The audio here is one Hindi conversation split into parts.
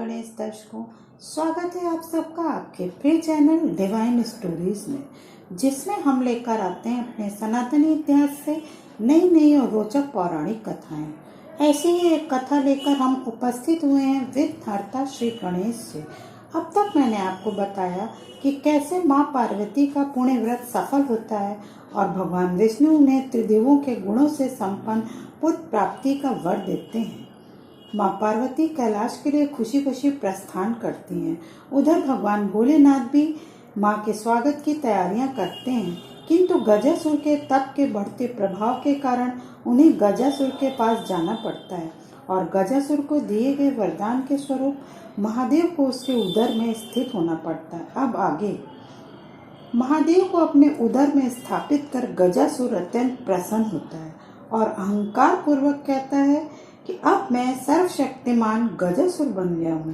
गणेश दर्शकों, स्वागत है आप सबका आपके प्रिय चैनल डिवाइन स्टोरीज में, जिसमें हम लेकर आते हैं अपने सनातनी इतिहास से नई नई और रोचक पौराणिक कथाएं। ऐसी ही एक कथा लेकर हम उपस्थित हुए हैं विघ्नहर्ता श्री गणेश से। अब तक मैंने आपको बताया कि कैसे माँ पार्वती का पुण्य व्रत सफल होता है और भगवान विष्णु उन्हें त्रिदेवों के गुणों से संपन्न पुत्र प्राप्ति का वर देते हैं। माँ पार्वती कैलाश के लिए खुशी खुशी प्रस्थान करती हैं। उधर भगवान भोलेनाथ भी माँ के स्वागत की तैयारियां करते हैं, किंतु गजासुर के तप के बढ़ते प्रभाव के कारण उन्हें गजासुर के पास जाना पड़ता है और गजासुर को दिए गए वरदान के स्वरूप महादेव को उसके उदर में स्थित होना पड़ता है। अब आगे महादेव को अपने उदर में स्थापित कर गजासुर अत्यंत प्रसन्न होता है और अहंकार पूर्वक कहता है कि अब मैं सर्वशक्तिमान गजासुर बन गया हूँ,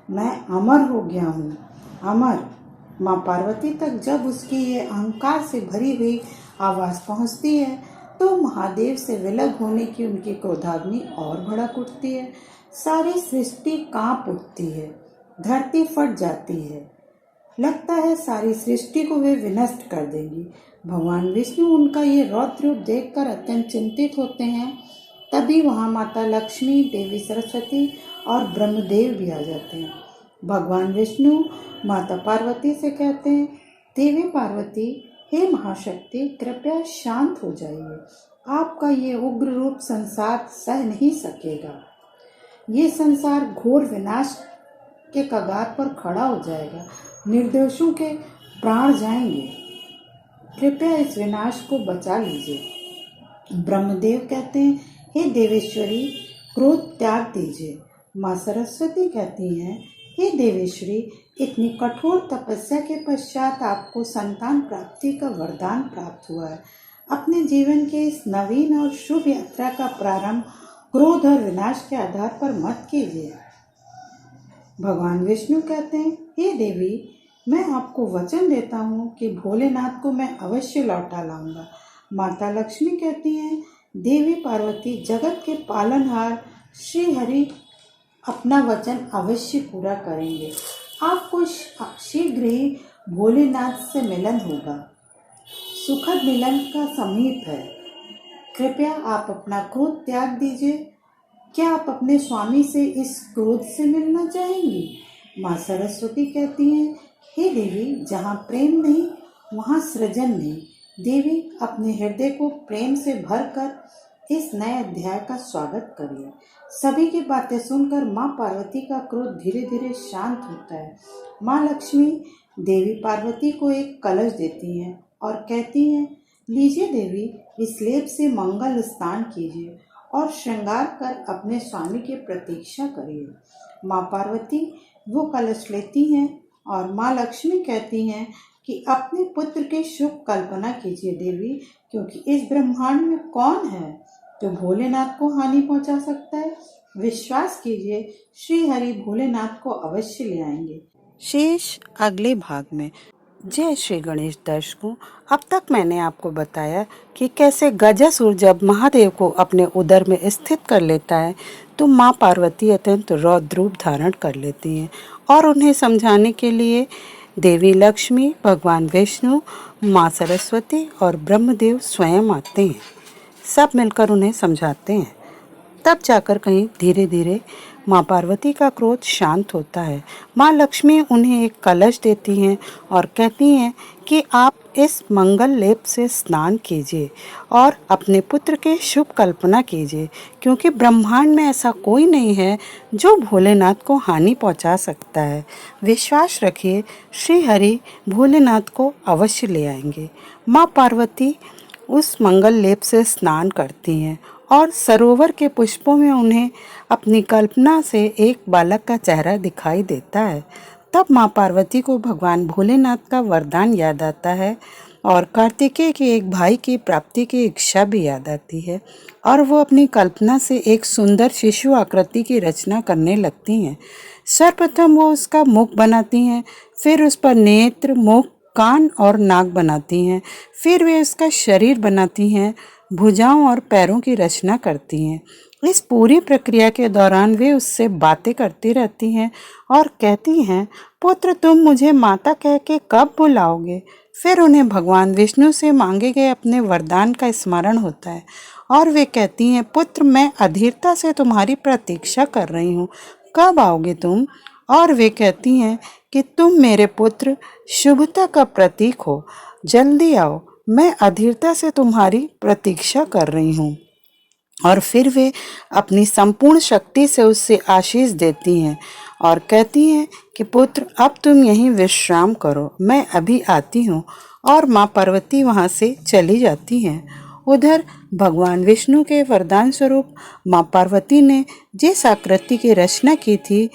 मैं अमर हो गया हूँ। अमर माँ पार्वती तक जब उसकी ये अहंकार से भरी हुई आवाज़ पहुँचती है तो महादेव से विलग होने की उनकी क्रोधाग्नि और भड़क उठती है। सारी सृष्टि कांप उठती है, धरती फट जाती है, लगता है सारी सृष्टि को वे विनष्ट कर देंगी। भगवान विष्णु उनका ये रौद्र रूप देखकर अत्यंत चिंतित होते हैं। तभी वहाँ माता लक्ष्मी, देवी सरस्वती और ब्रह्मदेव भी आ जाते हैं। भगवान विष्णु माता पार्वती से कहते हैं, देवी पार्वती, हे महाशक्ति, कृपया शांत हो जाइए। आपका ये उग्र रूप संसार सह नहीं सकेगा। ये संसार घोर विनाश के कगार पर खड़ा हो जाएगा, निर्दोषों के प्राण जाएंगे। कृपया इस विनाश को बचा लीजिए। ब्रह्मदेव कहते हैं, हे देवेश्वरी, क्रोध त्याग दीजिए। माँ सरस्वती कहती हैं, हे देवेश्वरी, इतनी कठोर तपस्या के पश्चात आपको संतान प्राप्ति का वरदान प्राप्त हुआ है। अपने जीवन के इस नवीन और शुभ यात्रा का प्रारंभ क्रोध और विनाश के आधार पर मत कीजिए। भगवान विष्णु कहते हैं, हे देवी, मैं आपको वचन देता हूँ कि भोलेनाथ को मैं अवश्य लौटा लाऊंगा। माता लक्ष्मी कहती हैं, देवी पार्वती, जगत के पालनहार श्री हरि अपना वचन अवश्य पूरा करेंगे। आपको शीघ्र ही भोलेनाथ से मिलन होगा। सुखद मिलन का समीप है। कृपया आप अपना क्रोध त्याग दीजिए। क्या आप अपने स्वामी से इस क्रोध से मिलना चाहेंगी? माँ सरस्वती कहती हैं, हे देवी, जहाँ प्रेम नहीं वहाँ सृजन नहीं। देवी, अपने हृदय को प्रेम से भरकर इस नए अध्याय का स्वागत करिए। सभी की बातें सुनकर माँ पार्वती का क्रोध धीरे धीरे शांत होता है। माँ लक्ष्मी देवी पार्वती को एक कलश देती हैं और कहती हैं, लीजिए देवी, इस लेप से मंगल स्नान कीजिए और श्रृंगार कर अपने स्वामी की प्रतीक्षा करिए। माँ पार्वती वो कलश लेती हैं और माँ लक्ष्मी कहती हैं कि अपने पुत्र की शुभ कल्पना कीजिए देवी, क्योंकि इस ब्रह्मांड में कौन है जो भोलेनाथ को हानि पहुंचा सकता है। विश्वास कीजिए, श्री हरि भोलेनाथ को अवश्य ले आएंगे। शेष अगले भाग में। जय श्री गणेश दर्शकों, अब तक मैंने आपको बताया कि कैसे गजासुर जब महादेव को अपने उदर में स्थित कर लेता है तो माँ पार्वती अत्यंत रौद्र रूप धारण कर लेती हैं और उन्हें समझाने के लिए देवी लक्ष्मी, भगवान विष्णु, माँ सरस्वती और ब्रह्मदेव स्वयं आते हैं। सब मिलकर उन्हें समझाते हैं। तब जाकर कहीं धीरे धीरे माँ पार्वती का क्रोध शांत होता है। माँ लक्ष्मी उन्हें एक कलश देती हैं और कहती हैं कि आप इस मंगल लेप से स्नान कीजिए और अपने पुत्र के शुभ कल्पना कीजिए, क्योंकि ब्रह्मांड में ऐसा कोई नहीं है जो भोलेनाथ को हानि पहुंचा सकता है। विश्वास रखिए, श्री हरि भोलेनाथ को अवश्य ले आएंगे। माँ पार्वती उस मंगल लेप से स्नान करती हैं और सरोवर के पुष्पों में उन्हें अपनी कल्पना से एक बालक का चेहरा दिखाई देता है। तब माँ पार्वती को भगवान भोलेनाथ का वरदान याद आता है और कार्तिकेय के एक भाई की प्राप्ति की इच्छा भी याद आती है और वो अपनी कल्पना से एक सुंदर शिशु आकृति की रचना करने लगती हैं। सर्वप्रथम वो उसका मुख बनाती हैं, फिर उस पर नेत्र, मुख, कान और नाक बनाती हैं। फिर वे उसका शरीर बनाती हैं, भुजाओं और पैरों की रचना करती हैं। इस पूरी प्रक्रिया के दौरान वे उससे बातें करती रहती हैं और कहती हैं, पुत्र तुम मुझे माता कह के कब बुलाओगे। फिर उन्हें भगवान विष्णु से मांगे गए अपने वरदान का स्मरण होता है और वे कहती हैं, पुत्र मैं अधीरता से तुम्हारी प्रतीक्षा कर रही हूँ, कब आओगे तुम। और वे कहती हैं कि तुम मेरे पुत्र शुभता का प्रतीक हो, जल्दी आओ, मैं अधीरता से तुम्हारी प्रतीक्षा कर रही हूँ। और फिर वे अपनी संपूर्ण शक्ति से उससे आशीष देती हैं और कहती हैं कि पुत्र अब तुम यहीं विश्राम करो, मैं अभी आती हूँ। और माँ पार्वती वहाँ से चली जाती हैं। उधर भगवान विष्णु के वरदान स्वरूप माँ पार्वती ने जिस आकृति की रचना की थी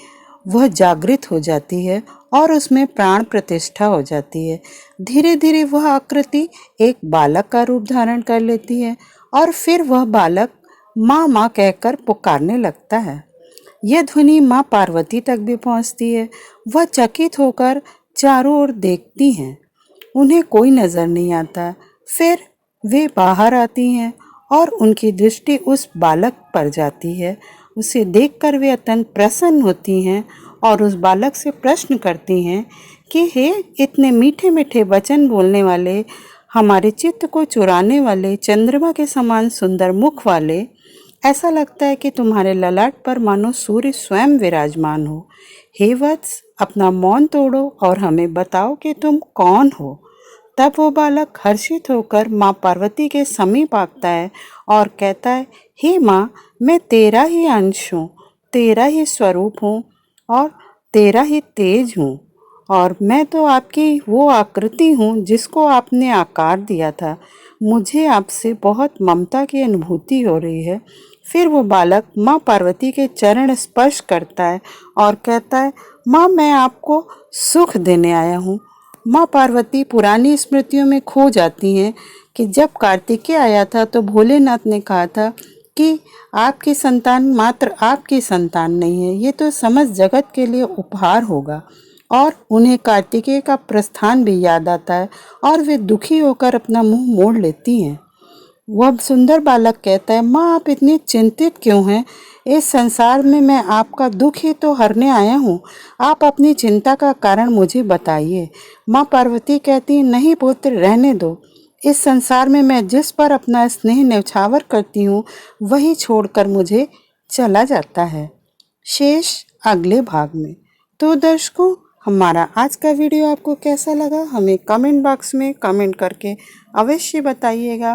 वह जागृत हो जाती है और उसमें प्राण प्रतिष्ठा हो जाती है। धीरे धीरे वह आकृति एक बालक का रूप धारण कर लेती है और फिर वह बालक माँ माँ कहकर पुकारने लगता है। यह ध्वनि माँ पार्वती तक भी पहुँचती है। वह चकित होकर चारों ओर देखती हैं, उन्हें कोई नजर नहीं आता। फिर वे बाहर आती हैं और उनकी दृष्टि उस बालक पर जाती है। उसे देखकर वे अत्यंत प्रसन्न होती हैं और उस बालक से प्रश्न करती हैं कि हे इतने मीठे मीठे वचन बोलने वाले, हमारे चित्त को चुराने वाले, चंद्रमा के समान सुंदर मुख वाले, ऐसा लगता है कि तुम्हारे ललाट पर मानो सूर्य स्वयं विराजमान हो। हे वत्स, अपना मौन तोड़ो और हमें बताओ कि तुम कौन हो। तब वो बालक हर्षित होकर माँ पार्वती के समीप आता है और कहता है, हे माँ, मैं तेरा ही अंश हूँ, तेरा ही स्वरूप हूँ और तेरा ही तेज हूँ, और मैं तो आपकी वो आकृति हूँ जिसको आपने आकार दिया था। मुझे आपसे बहुत ममता की अनुभूति हो रही है। फिर वो बालक माँ पार्वती के चरण स्पर्श करता है और कहता है, माँ मैं आपको सुख देने आया हूँ। माँ पार्वती पुरानी स्मृतियों में खो जाती हैं कि जब कार्तिकेय आया था तो भोलेनाथ ने कहा था कि आपकी संतान मात्र आपकी संतान नहीं है, ये तो समस्त जगत के लिए उपहार होगा। और उन्हें कार्तिकेय का प्रस्थान भी याद आता है और वे दुखी होकर अपना मुंह मोड़ लेती हैं। वह सुंदर बालक कहता है, माँ आप इतनी चिंतित क्यों हैं? इस संसार में मैं आपका दुख ही तो हरने आया हूँ। आप अपनी चिंता का कारण मुझे बताइए। माँ पार्वती कहती है, नहीं पुत्र, रहने दो। इस संसार में मैं जिस पर अपना स्नेह न्यौछावर करती हूँ वही छोड़कर मुझे चला जाता है। शेष अगले भाग में। तो दर्शकों, हमारा आज का वीडियो आपको कैसा लगा हमें कमेंट बॉक्स में कमेंट करके अवश्य बताइएगा।